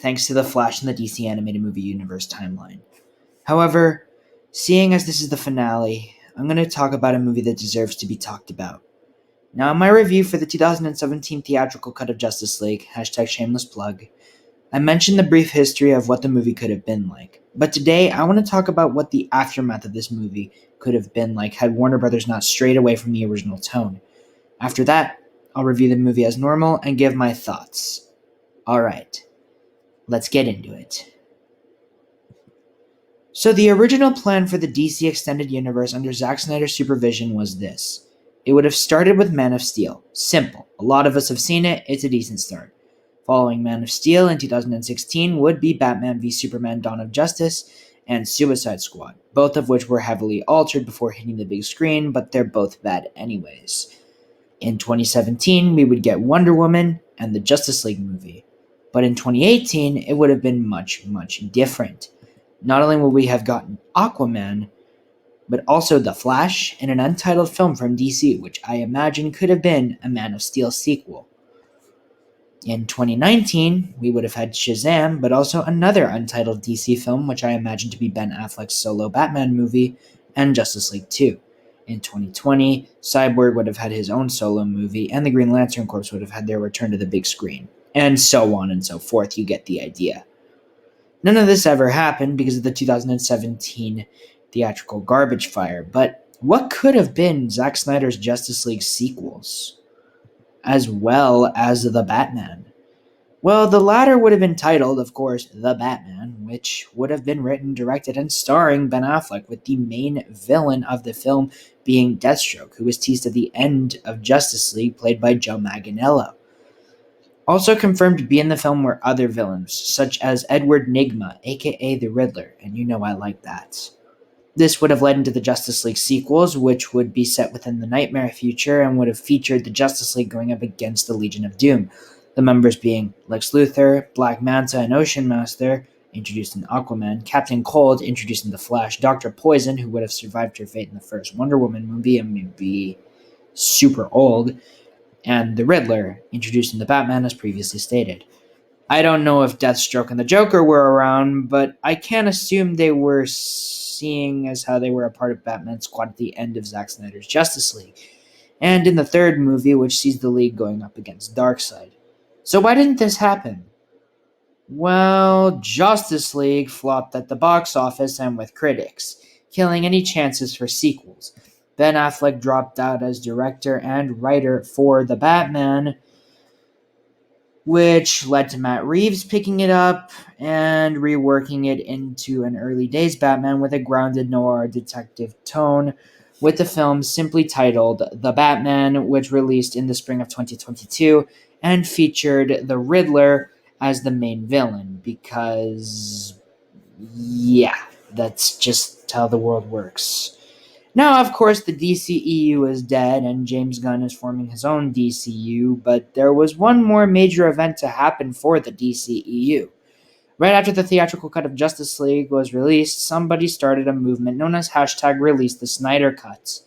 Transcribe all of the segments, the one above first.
thanks to the Flash in the DC animated movie universe timeline. However, seeing as this is the finale, I'm going to talk about a movie that deserves to be talked about. Now, in my review for the 2017 theatrical cut of Justice League, #shameless plug, I mentioned the brief history of what the movie could have been like. But today, I want to talk about what the aftermath of this movie could have been like had Warner Brothers not strayed away from the original tone. After that, I'll review the movie as normal and give my thoughts. Alright, let's get into it. So the original plan for the DC Extended Universe under Zack Snyder's supervision was this. It would have started with Man of Steel. Simple. A lot of us have seen it, it's a decent start. Following Man of Steel in 2016 would be Batman v Superman Dawn of Justice and Suicide Squad, both of which were heavily altered before hitting the big screen, but they're both bad anyways. In 2017, we would get Wonder Woman and the Justice League movie. But in 2018, it would have been much, much different. Not only would we have gotten Aquaman, but also The Flash and an untitled film from DC, which I imagine could have been a Man of Steel sequel. In 2019, we would have had Shazam, but also another untitled DC film, which I imagine to be Ben Affleck's solo Batman movie, and Justice League 2. In 2020, Cyborg would have had his own solo movie, and the Green Lantern Corps would have had their return to the big screen. And so on and so forth, you get the idea. None of this ever happened because of the 2017 theatrical garbage fire, but what could have been Zack Snyder's Justice League sequels, as well as The Batman? Well, the latter would have been titled, of course, The Batman, which would have been written, directed, and starring Ben Affleck, with the main villain of the film being Deathstroke, who was teased at the end of Justice League, played by Joe Manganiello. Also confirmed to be in the film were other villains, such as Edward Nygma, aka the Riddler, and you know I like that. This would have led into the Justice League sequels, which would be set within the Nightmare future and would have featured the Justice League going up against the Legion of Doom, the members being Lex Luthor, Black Manta, and Ocean Master, introduced in Aquaman, Captain Cold, introduced in The Flash, Dr. Poison, who would have survived her fate in the first Wonder Woman movie and may be super old, and the Riddler, introduced in The Batman as previously stated. I don't know if Deathstroke and the Joker were around, but I can't assume they were, seeing as how they were a part of Batman's squad at the end of Zack Snyder's Justice League, and in the third movie, which sees the League going up against Darkseid. So why didn't this happen? Well, Justice League flopped at the box office and with critics, killing any chances for sequels. Ben Affleck dropped out as director and writer for The Batman, which led to Matt Reeves picking it up and reworking it into an early days Batman with a grounded noir detective tone, with the film simply titled The Batman, which released in the spring of 2022 and featured the Riddler as the main villain, because, yeah, that's just how the world works. Now, of course, the DCEU is dead and James Gunn is forming his own DCU, but there was one more major event to happen for the DCEU. Right after the theatrical cut of Justice League was released, somebody started a movement known as #Release the Snyder Cut.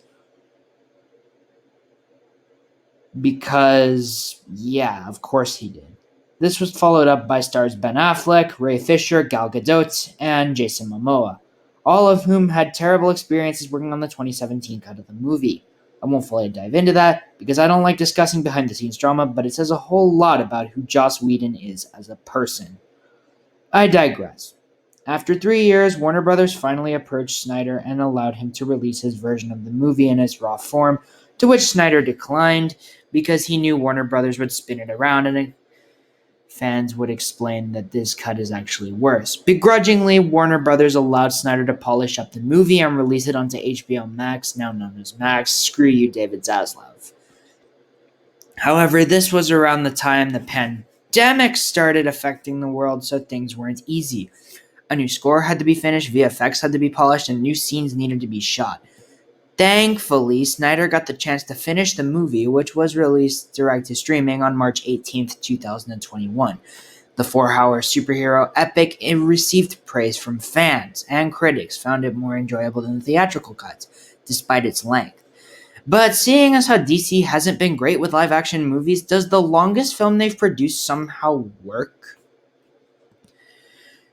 Because, yeah, of course he did. This was followed up by stars Ben Affleck, Ray Fisher, Gal Gadot, and Jason Momoa, all of whom had terrible experiences working on the 2017 cut of the movie. I won't fully dive into that, because I don't like discussing behind-the-scenes drama, but it says a whole lot about who Joss Whedon is as a person. I digress. After 3 years, Warner Brothers finally approached Snyder and allowed him to release his version of the movie in its raw form, to which Snyder declined, because he knew Warner Brothers would spin it around and fans would explain that this cut is actually worse. Begrudgingly, Warner Brothers allowed Snyder to polish up the movie and release it onto HBO Max, now known as Max. Screw you, David Zaslav. However, this was around the time the pandemic started affecting the world, so things weren't easy. A new score had to be finished, VFX had to be polished, and new scenes needed to be shot. Thankfully, Snyder got the chance to finish the movie, which was released direct to streaming on March 18th, 2021. The 4-hour superhero epic, it received praise from fans, and critics found it more enjoyable than the theatrical cut, despite its length. But seeing as how DC hasn't been great with live-action movies, does the longest film they've produced somehow work?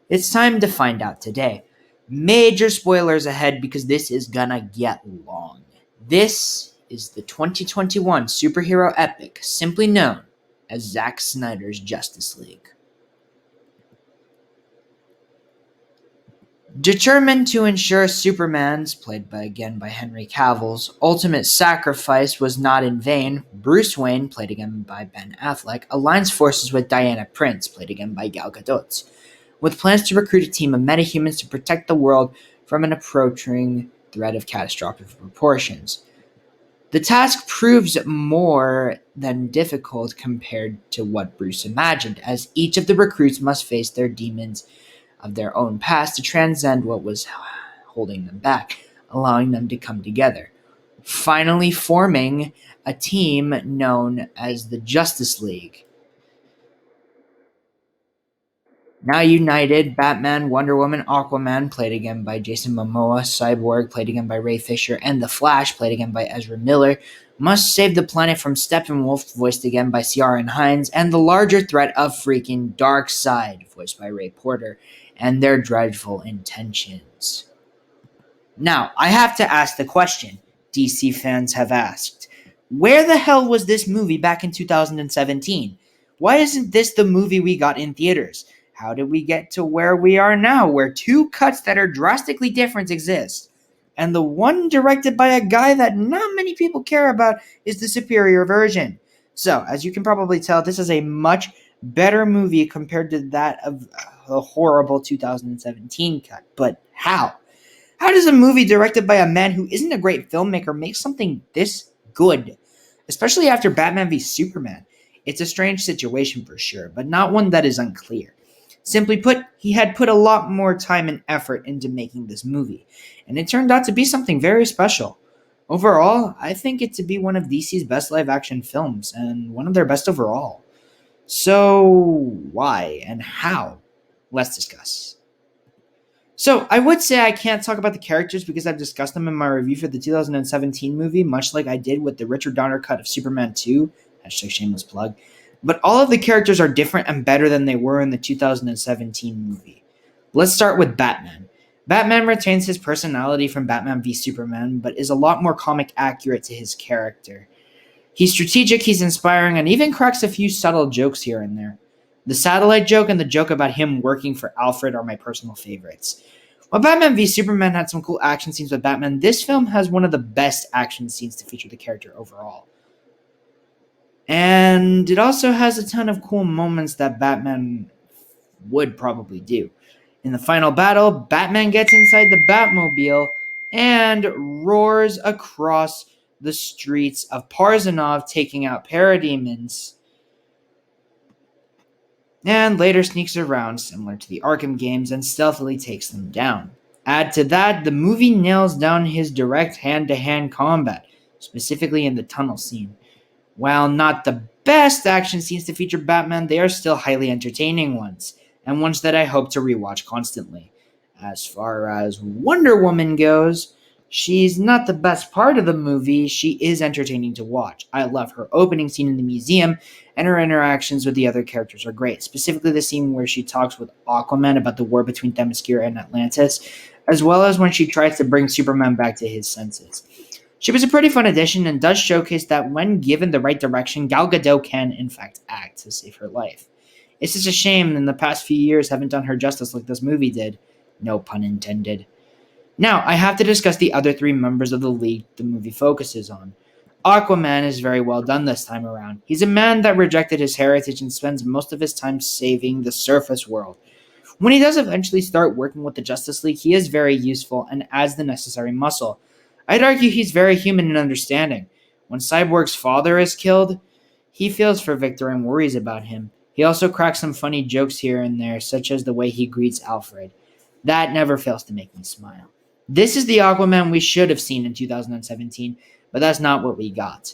It's time to find out today. Major spoilers ahead because this is gonna get long. This is the 2021 superhero epic, simply known as Zack Snyder's Justice League. Determined to ensure Superman's, played again by Henry Cavill's, ultimate sacrifice was not in vain, Bruce Wayne, played again by Ben Affleck, aligns forces with Diana Prince, played again by Gal Gadot, with plans to recruit a team of metahumans to protect the world from an approaching threat of catastrophic proportions. The task proves more than difficult compared to what Bruce imagined, as each of the recruits must face their demons of their own past to transcend what was holding them back, allowing them to come together, finally forming a team known as the Justice League. Now united, Batman, Wonder Woman, Aquaman, played again by Jason Momoa, Cyborg, played again by Ray Fisher, and The Flash, played again by Ezra Miller, must save the planet from Steppenwolf, voiced again by Ciaran Hinds, and the larger threat of freaking Darkseid, voiced by Ray Porter, and their dreadful intentions. Now, I have to ask the question DC fans have asked. Where the hell was this movie back in 2017? Why isn't this the movie we got in theaters? How did we get to where we are now, where two cuts that are drastically different exist? And the one directed by a guy that not many people care about is the superior version. So, as you can probably tell, this is a much better movie compared to that of the horrible 2017 cut. But how? How does a movie directed by a man who isn't a great filmmaker make something this good? Especially after Batman v Superman. It's a strange situation for sure, but not one that is unclear. Simply put, he had put a lot more time and effort into making this movie, and it turned out to be something very special. Overall, I think it to be one of DC's best live-action films, and one of their best overall. So, why and how? Let's discuss. So, I would say I can't talk about the characters because I've discussed them in my review for the 2017 movie, much like I did with the Richard Donner cut of Superman 2, hashtag shameless plug. But all of the characters are different and better than they were in the 2017 movie. Let's start with Batman. Batman retains his personality from Batman v Superman, but is a lot more comic accurate to his character. He's strategic, he's inspiring, and even cracks a few subtle jokes here and there. The satellite joke and the joke about him working for Alfred are my personal favorites. While Batman v Superman had some cool action scenes with Batman, this film has one of the best action scenes to feature the character overall. And it also has a ton of cool moments that Batman would probably do. In the final battle, Batman gets inside the Batmobile and roars across the streets of Parzanov, taking out parademons, and later sneaks around, similar to the Arkham games, and stealthily takes them down. Add to that, the movie nails down his direct hand-to-hand combat, specifically in the tunnel scene. While not the best action scenes to feature Batman, they are still highly entertaining ones, and ones that I hope to rewatch constantly. As far as Wonder Woman goes, she's not the best part of the movie, she is entertaining to watch. I love her opening scene in the museum, and her interactions with the other characters are great, specifically the scene where she talks with Aquaman about the war between Themyscira and Atlantis, as well as when she tries to bring Superman back to his senses. She was a pretty fun addition and does showcase that when given the right direction, Gal Gadot can, in fact, act to save her life. It's just a shame in the past few years haven't done her justice like this movie did. No pun intended. Now, I have to discuss the other three members of the League the movie focuses on. Aquaman is very well done this time around. He's a man that rejected his heritage and spends most of his time saving the surface world. When he does eventually start working with the Justice League, he is very useful and adds the necessary muscle. I'd argue he's very human and understanding. When Cyborg's father is killed, he feels for Victor and worries about him. He also cracks some funny jokes here and there, such as the way he greets Alfred. That never fails to make me smile. This is the Aquaman we should have seen in 2017, but that's not what we got.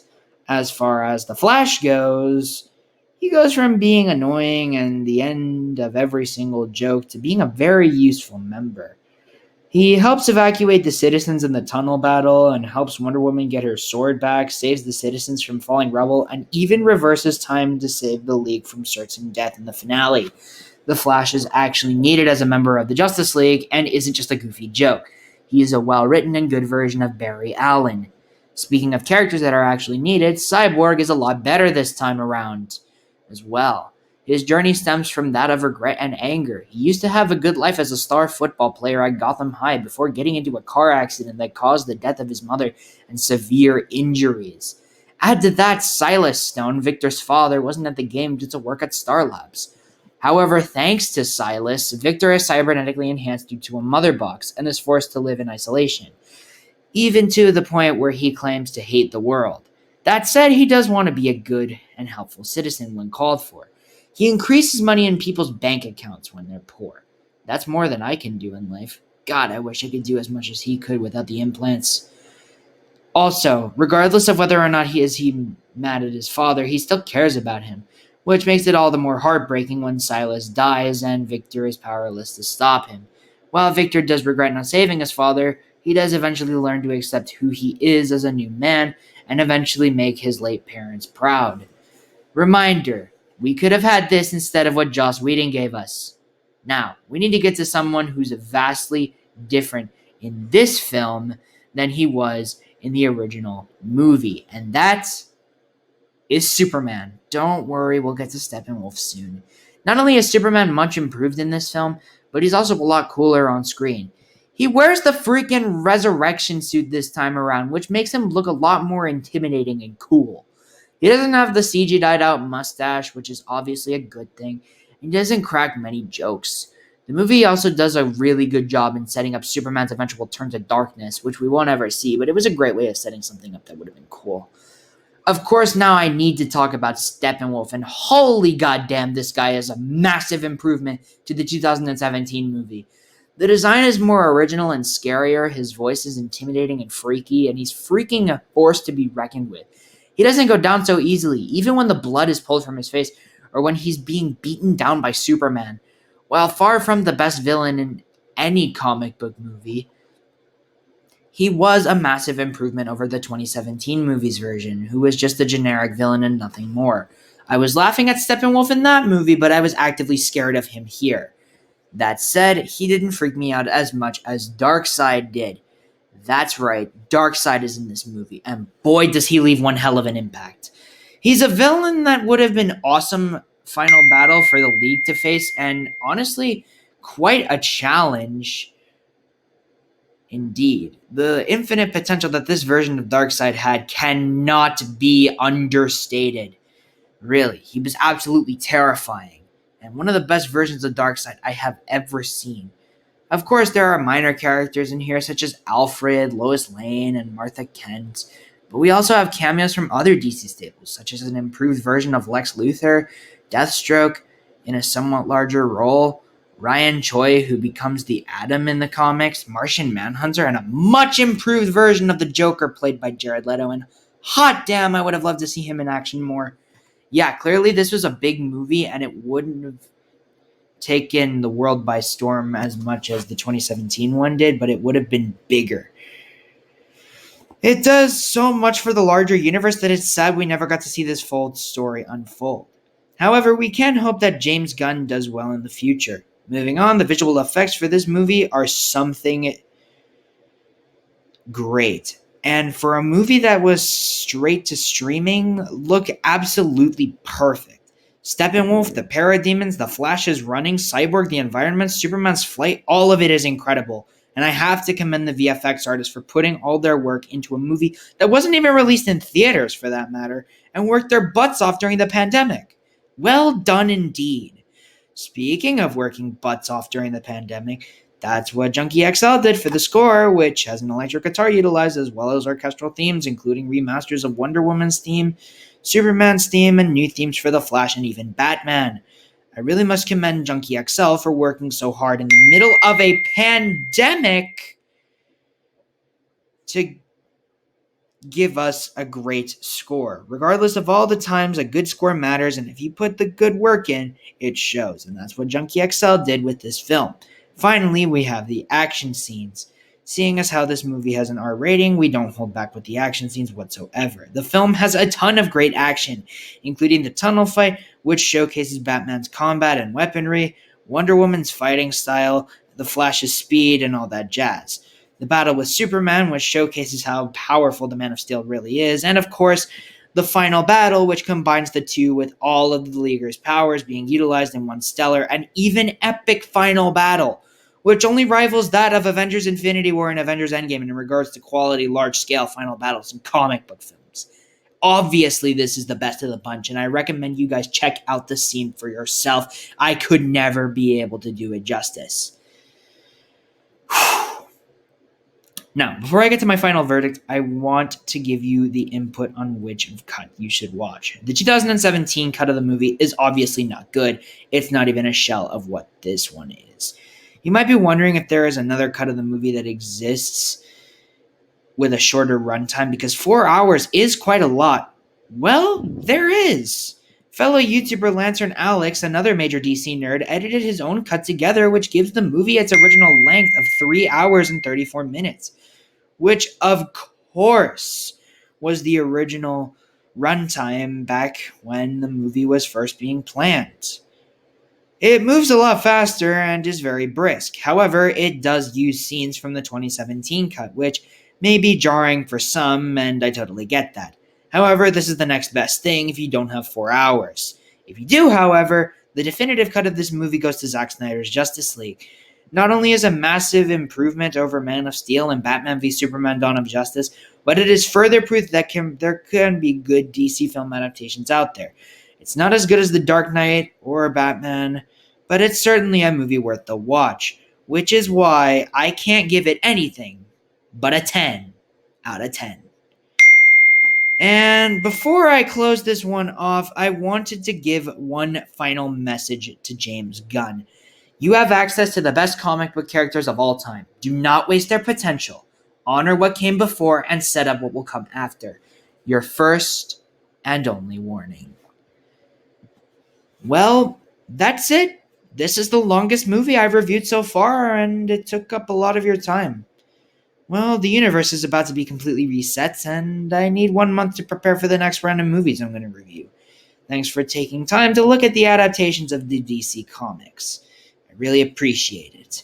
As far as the Flash goes, he goes from being annoying and the end of every single joke to being a very useful member. He helps evacuate the citizens in the tunnel battle and helps Wonder Woman get her sword back, saves the citizens from falling rubble, and even reverses time to save the League from certain death in the finale. The Flash is actually needed as a member of the Justice League and isn't just a goofy joke. He is a well-written and good version of Barry Allen. Speaking of characters that are actually needed, Cyborg is a lot better this time around as well. His journey stems from that of regret and anger. He used to have a good life as a star football player at Gotham High before getting into a car accident that caused the death of his mother and severe injuries. Add to that, Silas Stone, Victor's father, wasn't at the game due to work at Star Labs. However, thanks to Silas, Victor is cybernetically enhanced due to a mother box and is forced to live in isolation, even to the point where he claims to hate the world. That said, he does want to be a good and helpful citizen when called for. He increases money in people's bank accounts when they're poor. That's more than I can do in life. God, I wish I could do as much as he could without the implants. Also, regardless of whether or not he mad at his father, he still cares about him, which makes it all the more heartbreaking when Silas dies and Victor is powerless to stop him. While Victor does regret not saving his father, he does eventually learn to accept who he is as a new man and eventually make his late parents proud. Reminder, we could have had this instead of what Joss Whedon gave us. Now, we need to get to someone who's vastly different in this film than he was in the original movie, and that is Superman. Don't worry, we'll get to Steppenwolf soon. Not only is Superman much improved in this film, but he's also a lot cooler on screen. He wears the freaking resurrection suit this time around, which makes him look a lot more intimidating and cool. He doesn't have the CG dyed out mustache, which is obviously a good thing. He doesn't crack many jokes. The movie also does a really good job in setting up Superman's eventual turn to darkness, which we won't ever see, but it was a great way of setting something up that would have been cool. Of course, now I need to talk about Steppenwolf, and holy goddamn, this guy is a massive improvement to the 2017 movie. The design is more original and scarier, his voice is intimidating and freaky, and he's freaking a force to be reckoned with. He doesn't go down so easily, even when the blood is pulled from his face, or when he's being beaten down by Superman. While far from the best villain in any comic book movie, he was a massive improvement over the 2017 movie's version, who was just a generic villain and nothing more. I was laughing at Steppenwolf in that movie, but I was actively scared of him here. That said, he didn't freak me out as much as Darkseid did. That's right, Darkseid is in this movie, and boy does he leave one hell of an impact. He's a villain that would have been awesome final battle for the League to face, and honestly, quite a challenge indeed. The infinite potential that this version of Darkseid had cannot be understated. Really, he was absolutely terrifying, and one of the best versions of Darkseid I have ever seen. Of course, there are minor characters in here such as Alfred, Lois Lane, and Martha Kent, but we also have cameos from other DC staples, such as an improved version of Lex Luthor, Deathstroke in a somewhat larger role, Ryan Choi, who becomes the Atom in the comics, Martian Manhunter, and a much improved version of the Joker played by Jared Leto, and hot damn, I would have loved to see him in action more. Yeah, clearly this was a big movie, and it wouldn't have taken the world by storm as much as the 2017 one did, but it would have been bigger. It does so much for the larger universe that it's sad we never got to see this full story unfold. However, we can hope that James Gunn does well in the future. Moving on, the visual effects for this movie are something great. And for a movie that was straight to streaming, look absolutely perfect. Steppenwolf, the parademons, the Flash's running, Cyborg, the environment, Superman's flight, all of it is incredible. And I have to commend the VFX artists for putting all their work into a movie that wasn't even released in theaters, for that matter, and worked their butts off during the pandemic. Well done indeed. Speaking of working butts off during the pandemic, that's what Junkie XL did for the score, which has an electric guitar utilized as well as orchestral themes, including remasters of Wonder Woman's theme, Superman's theme, and new themes for The Flash and even Batman. I really must commend Junkie XL for working so hard in the middle of a pandemic to give us a great score. Regardless of all the times, a good score matters, and if you put the good work in, it shows. And that's what Junkie XL did with this film. Finally, we have the action scenes. Seeing as how this movie has an R rating, we don't hold back with the action scenes whatsoever. The film has a ton of great action, including the tunnel fight, which showcases Batman's combat and weaponry, Wonder Woman's fighting style, the Flash's speed, and all that jazz. The battle with Superman, which showcases how powerful the Man of Steel really is, and of course, the final battle, which combines the two with all of the Leaguer's powers being utilized in one stellar and even epic final battle, which only rivals that of Avengers Infinity War and Avengers Endgame in regards to quality, large-scale final battles in comic book films. Obviously, this is the best of the bunch, and I recommend you guys check out the scene for yourself. I could never be able to do it justice. Now, before I get to my final verdict, I want to give you the input on which cut you should watch. The 2017 cut of the movie is obviously not good. It's not even a shell of what this one is. You might be wondering if there is another cut of the movie that exists with a shorter runtime, because 4 hours is quite a lot. Well, there is. Fellow YouTuber Lantern Alex, another major DC nerd, edited his own cut together, which gives the movie its original length of 3 hours and 34 minutes, which, of course, was the original runtime back when the movie was first being planned. It moves a lot faster and is very brisk. However, it does use scenes from the 2017 cut, which may be jarring for some, and I totally get that. However, this is the next best thing if you don't have 4 hours. If you do, however, the definitive cut of this movie goes to Zack Snyder's Justice League. Not only is a massive improvement over Man of Steel and Batman v Superman Dawn of Justice, but it is further proof that there can be good DC film adaptations out there. It's not as good as The Dark Knight or Batman, but it's certainly a movie worth the watch, which is why I can't give it anything but a 10 out of 10. And before I close this one off, I wanted to give one final message to James Gunn. You have access to the best comic book characters of all time. Do not waste their potential. Honor what came before and set up what will come after. Your first and only warning. Well, that's it. This is the longest movie I've reviewed so far, and it took up a lot of your time. Well, the universe is about to be completely reset, and I need 1 month to prepare for the next round of movies I'm going to review. Thanks for taking time to look at the adaptations of the DC Comics. I really appreciate it.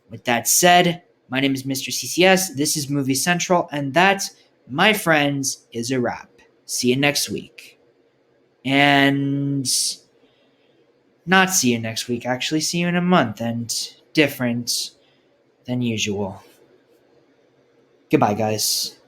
With that said, my name is Mr. CCS, this is Movie Central, and that, my friends, is a wrap. See you next week. And not see you next week, actually. See you in a month, and different than usual. Goodbye, guys.